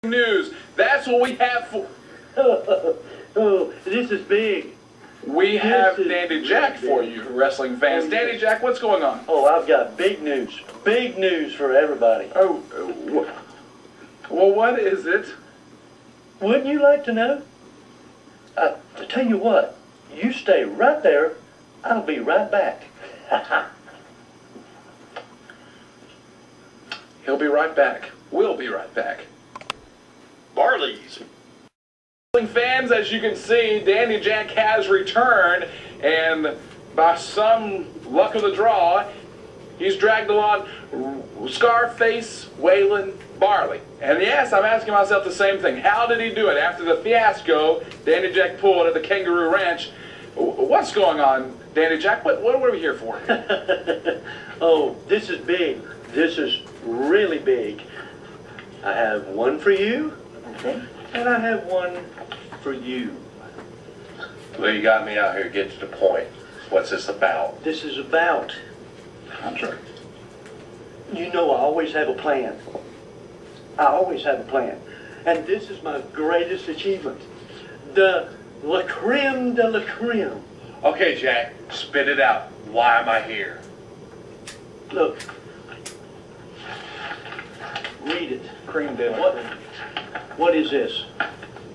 News. That's what we have for. Oh, this is big. We have Dandy Jack for you, wrestling fans. Oh, Dandy Jack, what's going on? Oh, I've got big news. Big news for everybody. Oh, well, what is it? Wouldn't you like to know? I tell you what, you stay right there. I'll be right back. He'll be right back. We'll be right back. Barley's. Fans, as you can see, Dandy Jack has returned, and by some luck of the draw, he's dragged along Scarface, Waylon Barley. And yes, I'm asking myself the same thing. How did he do it after the fiasco Dandy Jack pulled at the Kangaroo Ranch? What's going on, Dandy Jack? What are we here for? Oh, this is big. This is really big. I have one for you. Okay. And I have one for you. Well, you got me out here. Get to the point. What's this about? This is about Contract. You know I always have a plan. I always have a plan. And this is my greatest achievement. The la creme de la creme. Okay, Jack. Spit it out. Why am I here? Look. Read it. Cream de la What? creme. What is this?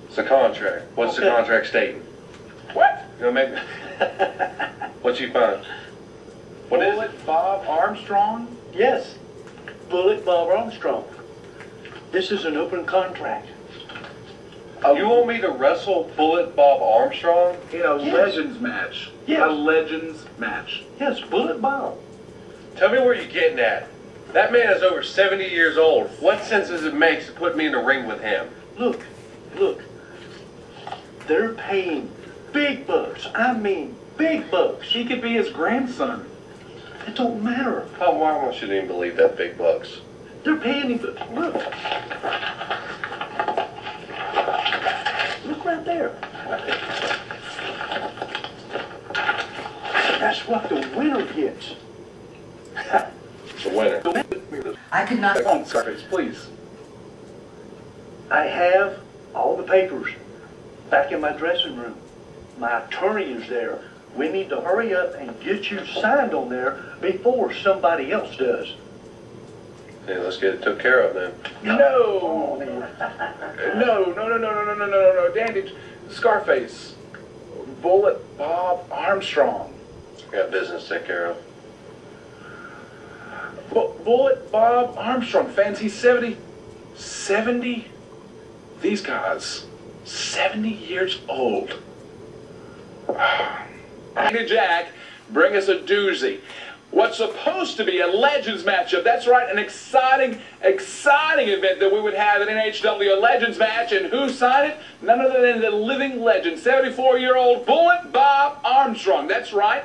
It's a contract. What's the Okay. contract stating? What? You know, maybe. What you find? What is it? Bullet Bob Armstrong? Yes. Bullet Bob Armstrong. This is an open contract. You want me to wrestle Bullet Bob Armstrong? In a Yes. Legends match. Yes. A Legends match. Yes, Bullet Bob. Tell me where you're getting at. That man is over 70 years old. What sense does it make to put me in the ring with him? Look. They're paying big bucks. I mean, big bucks. He could be his grandson. It don't matter. Oh, why should even believe that big bucks? They're paying him. Look. Look right there. That's what the winner gets. The winner. I could not. Come on, Scarface, please. I have all the papers back in my dressing room. My attorney is there. We need to hurry up and get you signed on there before somebody else does. Yeah, let's get it took care of then. No. No. Dandy, Scarface. Bullet Bob Armstrong. We got business to take care of. Bullet Bob Armstrong. Fans, he's 70. 70? These guys, 70 years old. Dandy Jack, bring us a doozy. What's supposed to be a Legends matchup. That's right, an exciting event that we would have an NHW Legends match. And who signed it? None other than the living legend, 74-year-old Bullet Bob Armstrong. That's right.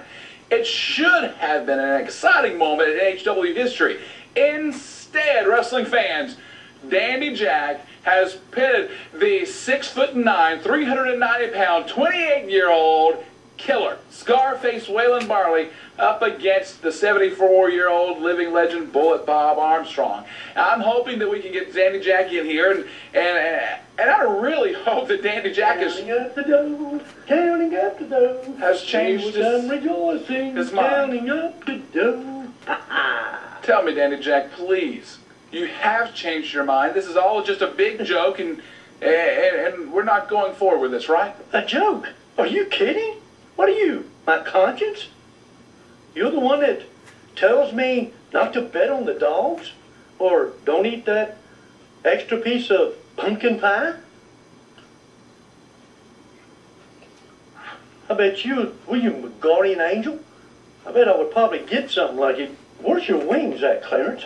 It should have been an exciting moment in NHW history. Instead, wrestling fans, Dandy Jack has pitted the 6'9", 390-pound, 28-year-old killer, Scarface Waylon Barley, up against the 74-year-old living legend Bullet Bob Armstrong. I'm hoping that we can get Dandy Jack in here, and I really hope that Dandy Jack Counting up the dough, has changed rejoicing, his mind. Counting up the dough. Tell me, Dandy Jack, please. You have changed your mind. This is all just a big joke, and we're not going forward with this, right? A joke? Are you kidding? What are you, my conscience? You're the one that tells me not to bet on the dogs? Or don't eat that extra piece of pumpkin pie? I bet you, William, a guardian angel? I bet I would probably get something like it. Where's your wings at, Clarence?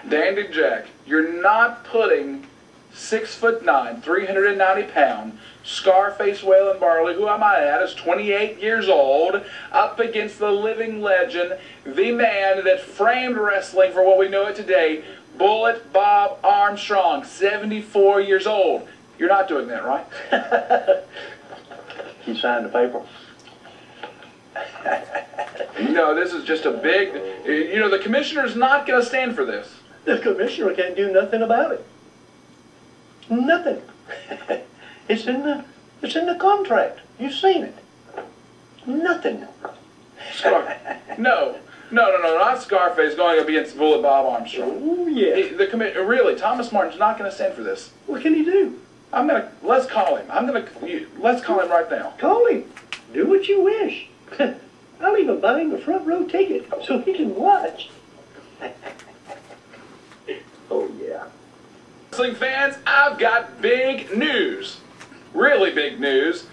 Dandy Jack, you're not putting 6'9", 390-pound Scarface Waylon Barley, who I might add is 28 years old, up against the living legend, the man that framed wrestling for what we know it today, Bullet Bob Armstrong, 74 years old. You're not doing that, right? You signed the paper. No, this is just a big, the commissioner's not going to stand for this. The commissioner can't do nothing about it. Nothing. It's in the contract. You've seen it. Nothing. No, not Scarface going up against Bullet Bob Armstrong. Oh, yeah. Really, Thomas Martin's not going to stand for this. What can he do? Let's call him. Let's call him right now. Call him. Do what you wish. I'll even buy him a front row ticket so he can watch. Oh, yeah. Wrestling fans, I've got big news. Really big news.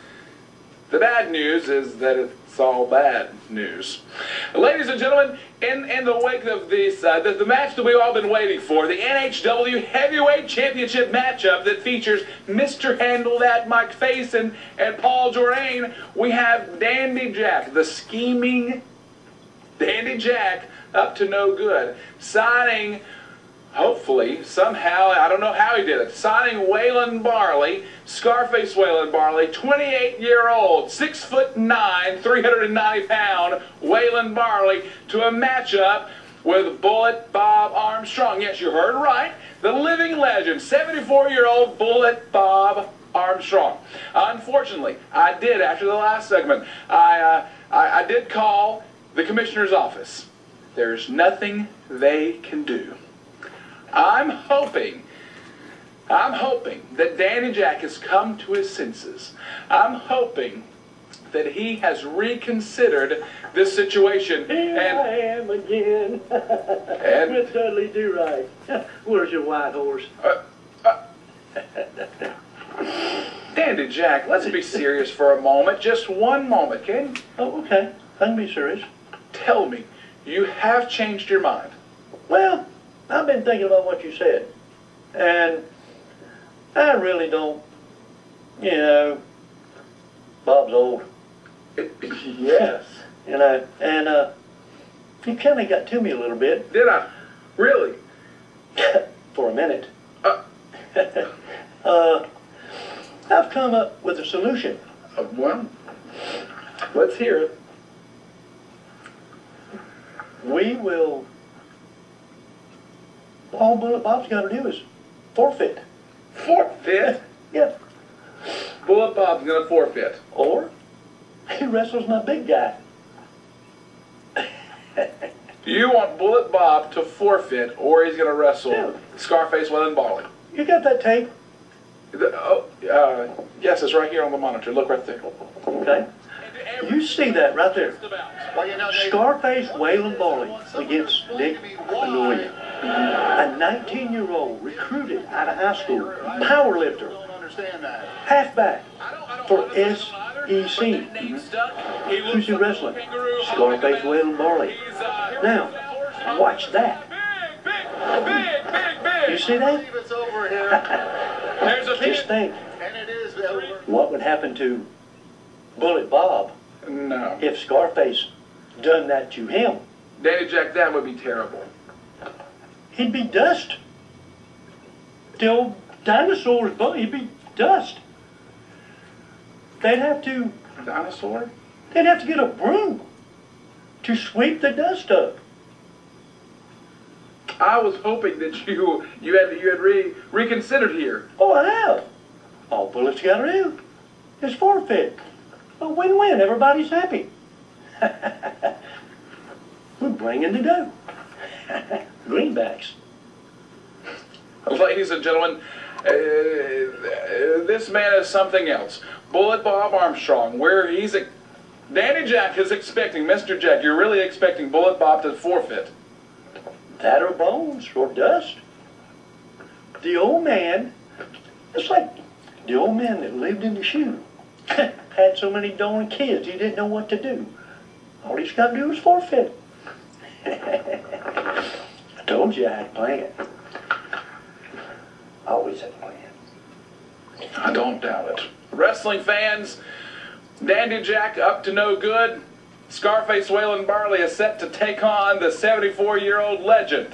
The bad news is that it's all bad news. Ladies and gentlemen, in the wake of this, the match that we've all been waiting for, the NHW Heavyweight Championship matchup that features Mr. Handle That Mike Face and Paul Jordan, we have Dandy Jack, the scheming Dandy Jack, up to no good, signing, hopefully, somehow, I don't know how he did it, signing Waylon Barley, Scarface Waylon Barley, 28-year-old, 6'9", 390-pound Waylon Barley, to a matchup with Bullet Bob Armstrong. Yes, you heard right. The living legend, 74-year-old Bullet Bob Armstrong. Unfortunately, I did, after the last segment, I did call the commissioner's office. There's nothing they can do. I'm hoping that Danny Jack has come to his senses. I'm hoping that he has reconsidered this situation. Here I am again. With Dudley Do-Right. Where's your white horse? Dandy Jack, let's be serious for a moment. Just one moment, okay? Oh, okay. I can be serious. Tell me, you have changed your mind. Well, I've been thinking about what you said, and I really don't, Bob's old. Yes. And he kind of got to me a little bit. Did I? Really? For a minute. I've come up with a solution. Well, let's hear it. We will... All Bullet Bob's got to do is forfeit. Forfeit? Yeah. Bullet Bob's going to forfeit. Or he wrestles my big guy. You want Bullet Bob to forfeit, or he's going to wrestle Scarface Waylon Barley. You got that tape? Yes, it's right here on the monitor. Look right there. Okay. You see that right there. Scarface Waylon Barley against Dick Manoia. A 19-year-old recruited out of high school, powerlifter, halfback for SEC. Who's he wrestling? Scarface Waylon Barley. Now, watch that. You see that? Just think, what would happen to Bullet Bob if Scarface done that to him? Danny Jack, that would be terrible. He'd be dust. The old dinosaur's body, he'd be dust. They'd have to... Dinosaur? They'd have to get a broom to sweep the dust up. I was hoping that you had reconsidered here. Oh, I have. All Bullet's got to do is forfeit. A win-win. Everybody's happy. We're bringing the dough. Greenbacks. Ladies and gentlemen, this man is something else. Bullet Bob Armstrong, where he's... Danny Jack is expecting, Mr. Jack, you're really expecting Bullet Bob to forfeit. That or bones or dust. The old man, it's like the old man that lived in the shoe. Had so many darn kids, he didn't know what to do. All he's got to do is forfeit. I told you I had a plan. I always had a plan. I don't doubt it. Wrestling fans, Dandy Jack up to no good. Scarface Waylon Barley is set to take on the 74-year-old legend.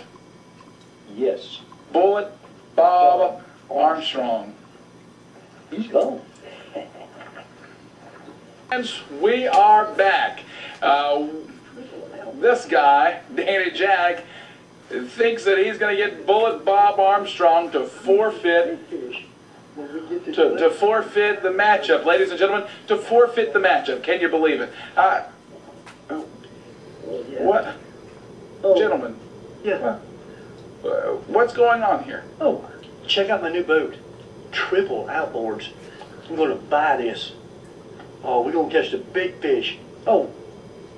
Yes. Bullet Bob Armstrong. He's gone. Friends, we are back. This guy, Danny Jack, thinks that he's going to get Bullet Bob Armstrong to forfeit to forfeit the matchup, ladies and gentlemen, to forfeit the matchup. Can you believe it? What? Gentlemen. Yeah. What's going on here? Oh, check out my new boat. Triple outboards. I'm going to buy this. Oh, we're going to catch the big fish. Oh,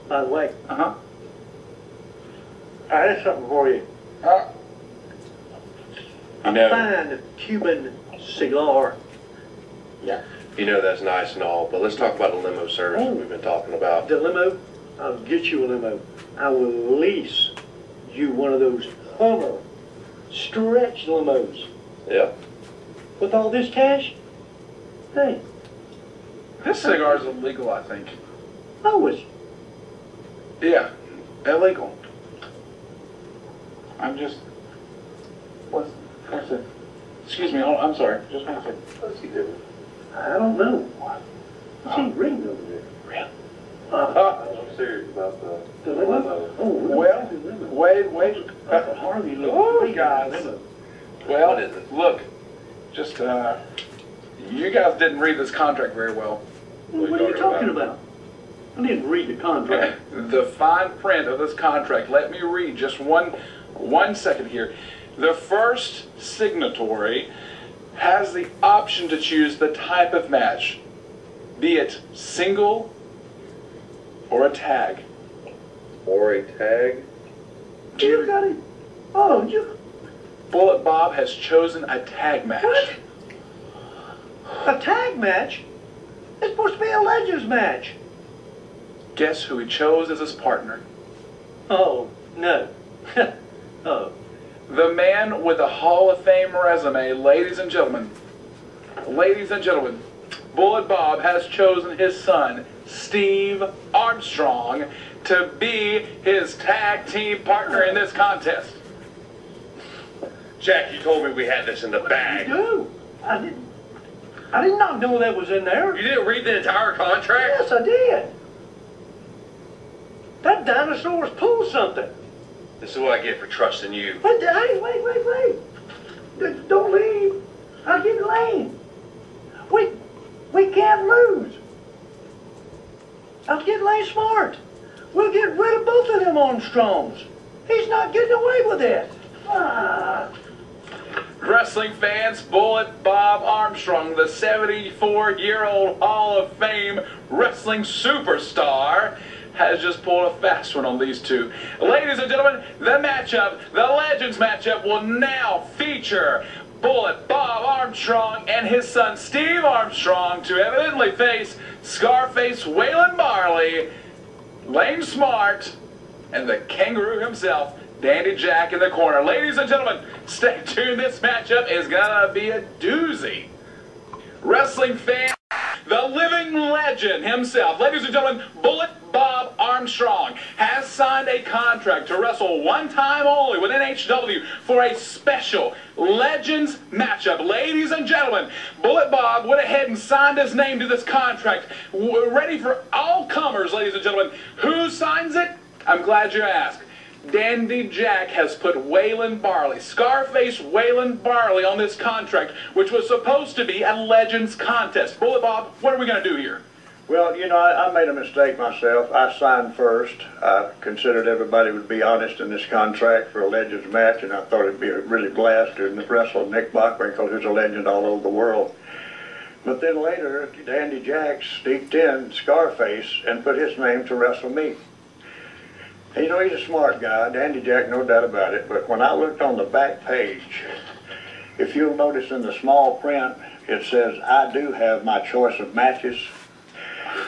by the way. Uh-huh. I have something for you. You know, Fine Cuban cigar. Yeah. you know that's nice and all, but let's talk about the limo service that we've been talking about. The limo, I'll get you a limo. I will lease you one of those Hummer stretch limos. Yeah. With all this cash, hey. This cigar is illegal, I think. Oh, it's Yeah, illegal. I'm just... What's it? Excuse me, I'm sorry. Just one second. What's he doing? I don't know. What's he reading over there? Really? I'm serious about The limo? Oh, Well, wait. Harvey, Oh, guys. Well, What is it? look, just, you guys didn't read this contract very well. What are you talking about? I didn't read the contract. The fine print of this contract, let me read just one second here. The first signatory has the option to choose the type of match, be it single or a tag. Or a tag. You got it. Oh, you. Bullet Bob has chosen a tag match. What? A tag match? It's supposed to be a Legends match. Guess who he chose as his partner? Oh, no. Oh. The man with a Hall of Fame resume, ladies and gentlemen. Ladies and gentlemen, Bullet Bob has chosen his son, Steve Armstrong, to be his tag team partner in this contest. Jack, you told me we had this in the bag. No, I did not know that was in there. You didn't read the entire contract? Yes, I did. That dinosaur's pulled something. This is what I get for trusting you. But hey, wait. Don't leave. I'll get Lane. We can't lose. I'll get Lane smart. We'll get rid of both of them Armstrongs. He's not getting away with it. Wrestling fans, Bullet Bob Armstrong, the 74-year-old Hall of Fame wrestling superstar, has just pulled a fast one on these two. Ladies and gentlemen, the matchup, the Legends matchup, will now feature Bullet Bob Armstrong and his son Steve Armstrong to evidently face Scarface Waylon Barley, Lane Smart, and the Kangaroo himself, Dandy Jack, in the corner. Ladies and gentlemen, stay tuned. This matchup is gonna be a doozy. Wrestling fan, the living legend himself, ladies and gentlemen, Bullet Bob Armstrong has signed a contract to wrestle one time only with NHW for a special Legends matchup. Ladies and gentlemen, Bullet Bob went ahead and signed his name to this contract. We're ready for all comers, ladies and gentlemen. Who signs it? I'm glad you asked. Dandy Jack has put Waylon Barley, Scarface Waylon Barley, on this contract, which was supposed to be a Legends contest. Bullet Bob, what are we going to do here? Well, you know, I made a mistake myself. I signed first. I considered everybody would be honest in this contract for a Legends match, and I thought it'd be a really blast to wrestle Nick Bockwinkel, who's a legend all over the world. But then later, Dandy Jack sneaked in Scarface and put his name to wrestle me. And you know, he's a smart guy, Dandy Jack, no doubt about it. But when I looked on the back page, if you'll notice in the small print, it says, I do have my choice of matches.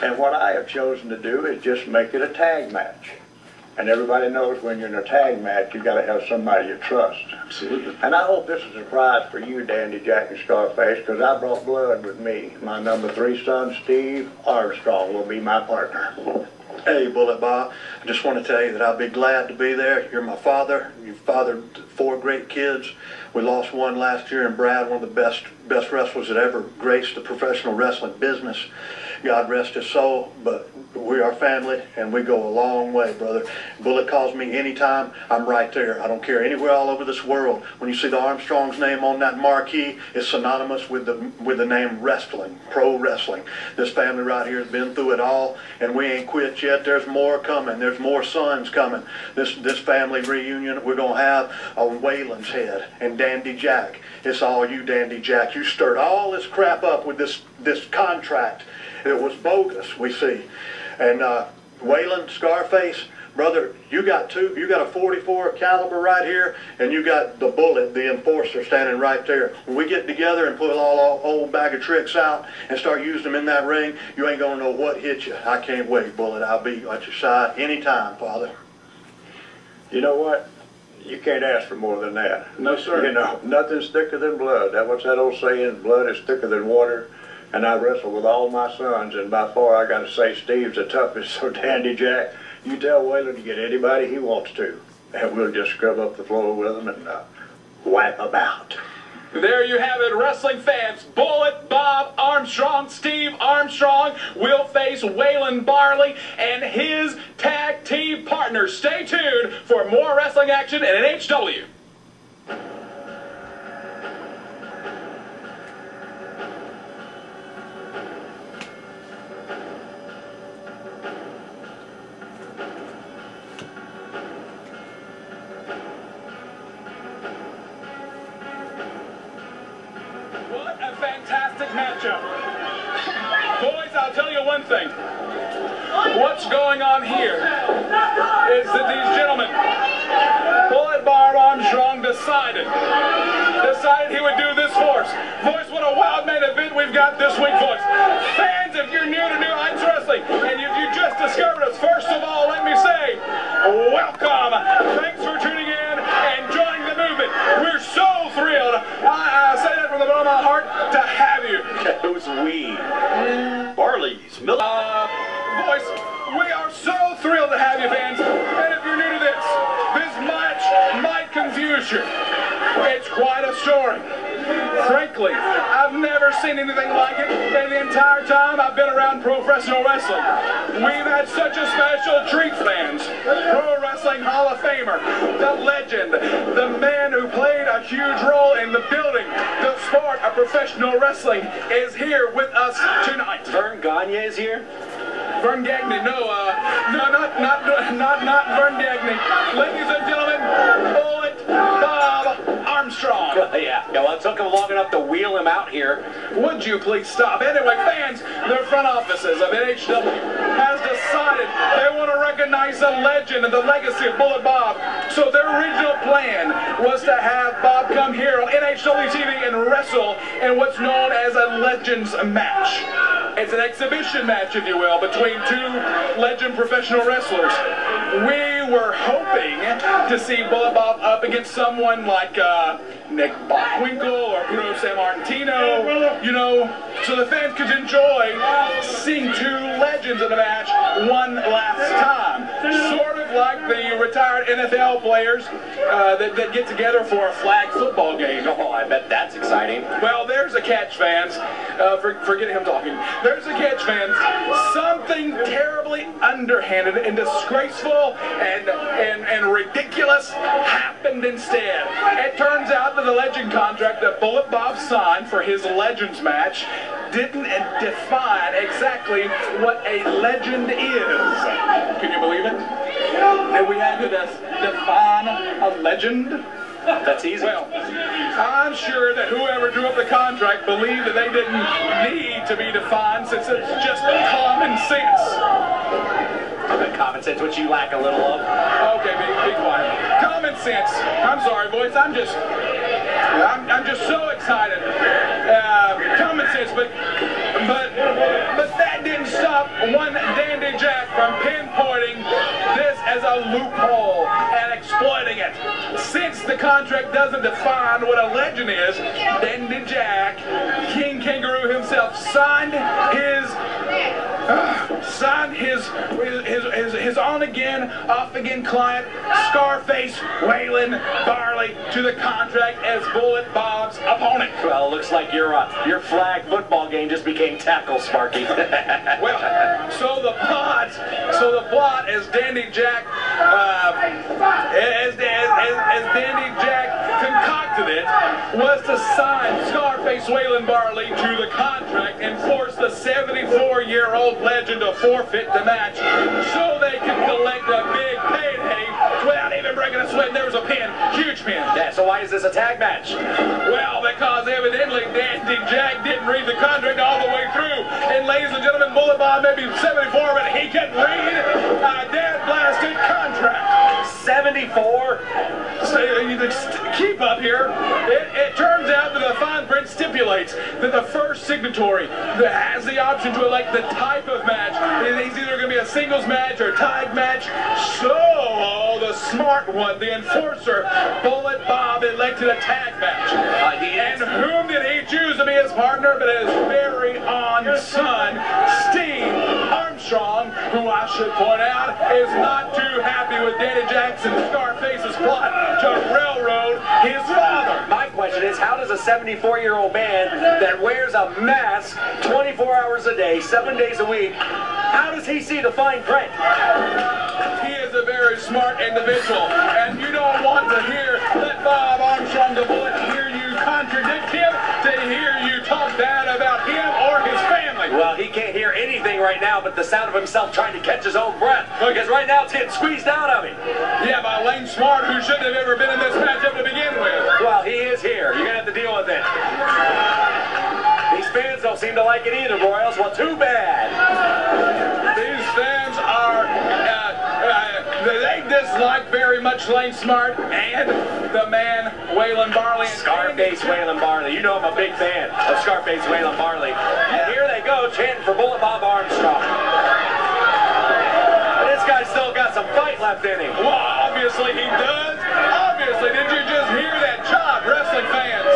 And what I have chosen to do is just make it a tag match. And everybody knows when you're in a tag match, you've got to have somebody you trust. Absolutely. And I hope this is a surprise for you, Dandy Jack and Scarface, because I brought blood with me. My number 3 son, Steve Armstrong, will be my partner. Hey, Bullet Bob, I just want to tell you that I'll be glad to be there. You're my father. You fathered 4 great kids. We lost one last year, and Brad, one of the best wrestlers that ever graced the professional wrestling business. God rest his soul. But We are family, and we go a long way, brother. Bullet calls me anytime, I'm right there. I don't care, anywhere all over this world. When you see the Armstrong's name on that marquee, it's synonymous with the name wrestling, pro wrestling. This family right here has been through it all, and we ain't quit yet. There's more coming. There's more sons coming. This family reunion we're going to have on Waylon's head and Dandy Jack. It's all you, Dandy Jack. You stirred all this crap up with this contract. It was bogus, we see. And Waylon, Scarface, brother, you got a 44 caliber right here, and you got the Bullet, the enforcer, standing right there. When we get together and pull all our old bag of tricks out and start using them in that ring, you ain't gonna know what hit you. I can't wait, Bullet. I'll be at your side anytime, Father. You know what? You can't ask for more than that. No, sir. You know, nothing's thicker than blood. That's what's that old saying, blood is thicker than water. And I wrestle with all my sons, and by far I got to say Steve's the toughest. So Dandy Jack, you tell Waylon to get anybody he wants to, and we'll just scrub up the floor with him and wipe them out. There you have it, wrestling fans. Bullet Bob Armstrong, Steve Armstrong will face Waylon Barley and his tag team partners. Stay tuned for more wrestling action at NHW. What a fantastic matchup. Boys, I'll tell you one thing. What's going on here is that these gentlemen, Bullet Bob Armstrong, decided he would do this for us. Boys, what a wild main event we've got this week, boys. Fans, if you're new to New Heights Wrestling, and if you just discovered us, first of all, let me say, welcome. Thanks for tuning in and joining the movement. We're so thrilled. I say that from the bottom of my heart to have you. Who's we? Barley's Milk. Boys, we are so thrilled to have you, fans. And if you're new to this match might confuse you. It's quite a story. Frankly, I've never seen anything like it in the entire time I've been around professional wrestling. We've had such a special treat, fans. Pro Wrestling Hall of Famer, the legend, the man who played a huge role in the building the sport of professional wrestling is here with us tonight. Vern Gagne is here? Vern Gagne, no, not Vern Gagne. Ladies and gentlemen, Bullet Bob Armstrong. Yeah, well, it took him long enough to wheel him out here. Would you please stop? Anyway, fans, the front offices of NHW has decided they want to recognize the legend and the legacy of Bullet Bob. So their original plan was to have Bob come here on NHW TV and wrestle in what's known as a Legends match. It's an exhibition match, if you will, between two legend professional wrestlers. We were hoping to see Bullet Bob up against someone like Nick Bockwinkel or Bruno Sammartino, you know, so the fans could enjoy seeing two legends in a match one last time. Sort of like the retired NFL players that get together for a flag football game. Oh, I bet that's exciting. Well, there's a catch, fans. Forget him talking. There's a catch, fans. Something terribly underhanded and disgraceful and ridiculous happened instead. It turns out that the legend contract that Bullet Bob signed for his Legends match didn't define exactly what a legend is. Can you believe it? That we had to define a legend? That's easy. Well, I'm sure that whoever drew up the contract believed that they didn't need to be defined since it's just common sense. Common sense, which you lack a little of. Okay, be quiet. Common sense. I'm sorry, boys. I'm just so excited. Common sense, but that didn't stop one Dandy Jack from pinpointing this as a loophole and exploiting it. Since the contract doesn't define what a legend is, Dandy Jack, King Kangaroo himself, signed his signed his on-again, off-again client, Scarface Waylon Barley, to the contract as Bullet Bob's opponent. Well, it looks like your flag football game just became tackle, Sparky. Well, so the plot as Dandy Jack, as Dandy Jack concocted it, was to sign Scarface Waylon Barley to the contract and force the 74-year-old legend to forfeit the match so they could collect a big payday without even breaking a sweat. There was a pin, huge pin. Yeah, so why is this a tag match? Well, because evidently Dandy Jack didn't read the contract all the way through. And ladies and gentlemen, Bullet Bob may be 74, but he can read a dead blasted contract. 74? Keep up here. It turns out that the fine print stipulates that the first signatory that has the option to elect the type of match, he's either going to be a singles match or a tag match. So the smart one, the enforcer, Bullet Bob, elected a tag match. And whom did he choose to be his partner but his very own son, Steve Armstrong, who I should point out is not too happy with Danny Jackson Scarface's plot to railroad his father. My question is, how does a 74-year-old man that wears a mask 24 hours a day, 7 days a week, how does he see the fine print? He is a very smart individual, and you don't want to let Bob Armstrong the Bullet hear you contradict him, to hear you talk bad about him or his family. Well, he can't hear anything right now but the sound of himself trying to catch his own breath, because right now it's getting squeezed out of him. Yeah, by Lane Smart, who shouldn't have ever been in this matchup to begin with. Well, he is here. You're going to have to deal with it. These fans don't seem to like it either, Royals. Well, too bad. These fans are, they dislike very much Lane Smart and the man Waylon Barley. Scarface Waylon Barley. You know I'm a big fan of Scarface Waylon Barley. And here they go, chanting for Bullet Bob Armstrong. This guy's still got some fight left in him. Well, obviously he does. Obviously, did you just hear that chop, wrestling fans?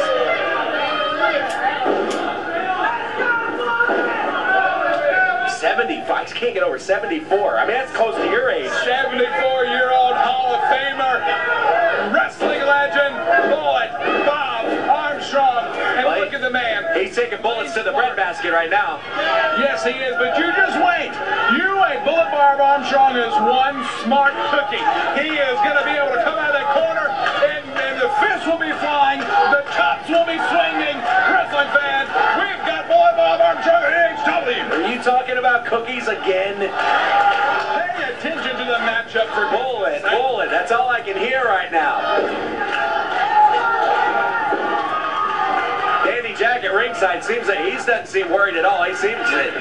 75. Can't get over 74. I mean, that's close to your age. 74-year-old Hall of Famer, wrestling legend, Bullet Bob Armstrong. And look at the man. He's taking bullets to the breadbasket right now. Yes, he is, but you just wait. You wait. Bullet Bob Armstrong is one smart cookie. He is going to be able to come out of that corner, and the fists will be flying, the chops will be swinging. Wrestling fans, we've got Bullet Bob Armstrong at NHW. Are you talking about cookies again? Pay attention to the matchup for Bullet. That's all I can hear right now. Danny Jack at ringside seems that he doesn't seem worried at all. He seems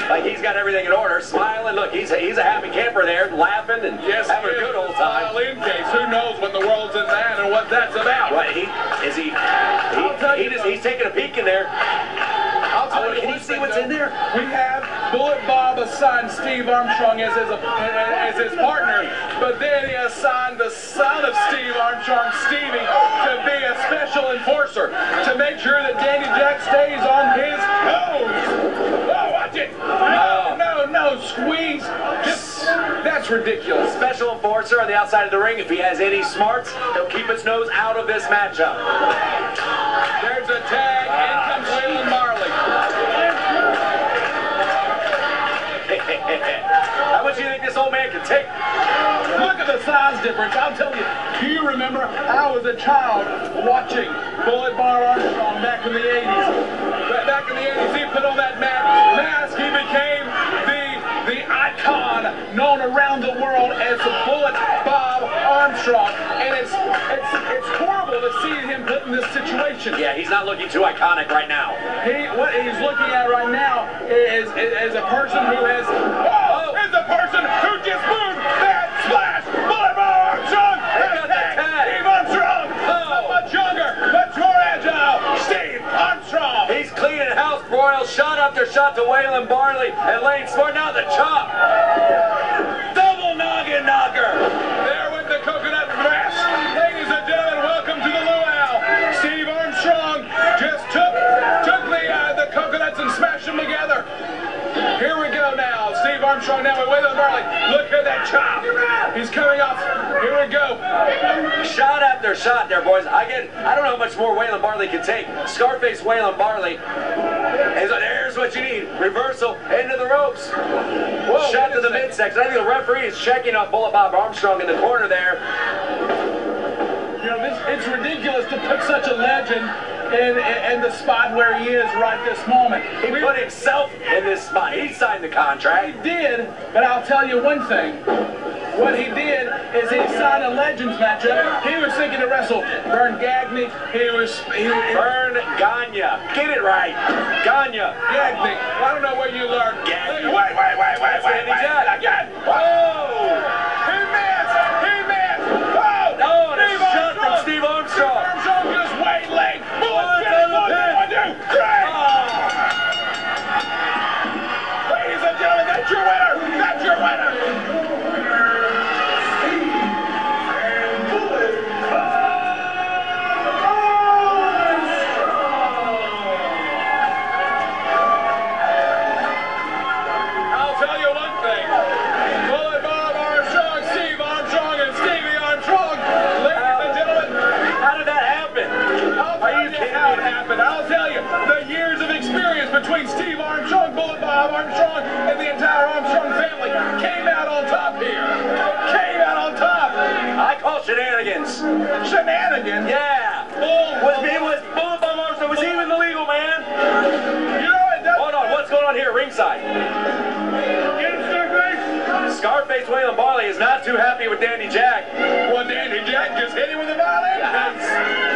like he's got everything in order, smiling. Look, he's a happy camper there, laughing and having a good old time. Well, in case, who knows when the world's in that and what that's about. What, he's taking a peek in there. Can you see what's in there? We have Bullet Bob assigned Steve Armstrong as his partner, but then he assigned the son of Steve Armstrong, Stevie, to be a special enforcer to make sure that Danny Jack stays on his toes. Oh, watch it! No, squeeze. That's ridiculous. Special enforcer on the outside of the ring. If he has any smarts, he'll keep his nose out of this matchup. There's a tag. In comes Waylon Barley. How much do you think this old man can take? Look at the size difference. I'll tell you. Do you remember I was a child watching Bullet Bob Armstrong back in the 80s? Back in the 80s, he put on that mask. He became the icon known around the world as the Bullet Bob Armstrong. And it's horrible to see him put in this situation. Yeah, he's not looking too iconic right now. What he's looking at right now is a person who has... is the person who just moved that splash! Bullet Bob Armstrong! Steve Armstrong! Not much younger, much more agile! Steve Armstrong! He's cleaning house, Royal. Shot after shot to Waylon Barley and Lane Smart. Now the chop! Double noggin knocker! There went the coconut mask. Ladies and gentlemen, welcome to the luau. Steve Armstrong just took the coconuts and smashed them together. Here we go now. Steve Armstrong now with Waylon Barley. Look at that chop. He's coming off. Here we go. Shot after shot there, boys. I don't know how much more Waylon Barley can take. Scarface Waylon Barley. And so there's what you need. Reversal into the ropes. Whoa, shot to the midsection. I think the referee is checking on Bullet Bob Armstrong in the corner there. You know, it's ridiculous to put such a legend in the spot where he is right this moment. He put himself in this spot. He signed the contract. He did, but I'll tell you one thing. What he did is he signed a Legends matchup. He was thinking to wrestle Vern Gagne. Vern Gagne. Get it right. Gagne. Gagne. I don't know where you learned. Gagne. Wait. Danny Jack. Again. Oh! He missed. Oh! Oh, and a shot from Steve Armstrong. Armstrong just way late. Bullets on the pin. 1, 2, 3. Ladies and gentlemen, that's your winner. That's your winner. I'll tell you, the years of experience between Steve Armstrong, Bullet Bob Armstrong, and the entire Armstrong family came out on top here. Came out on top. I call shenanigans. Shenanigans? Yeah. Was Bullet Bob Armstrong, was he even the legal man? You know it doesn't. Hold on, what's going on here ringside? Get him, Scarface. Scarface Waylon Barley is not too happy with Danny Jack. Well, Danny Jack just hit him with a violin.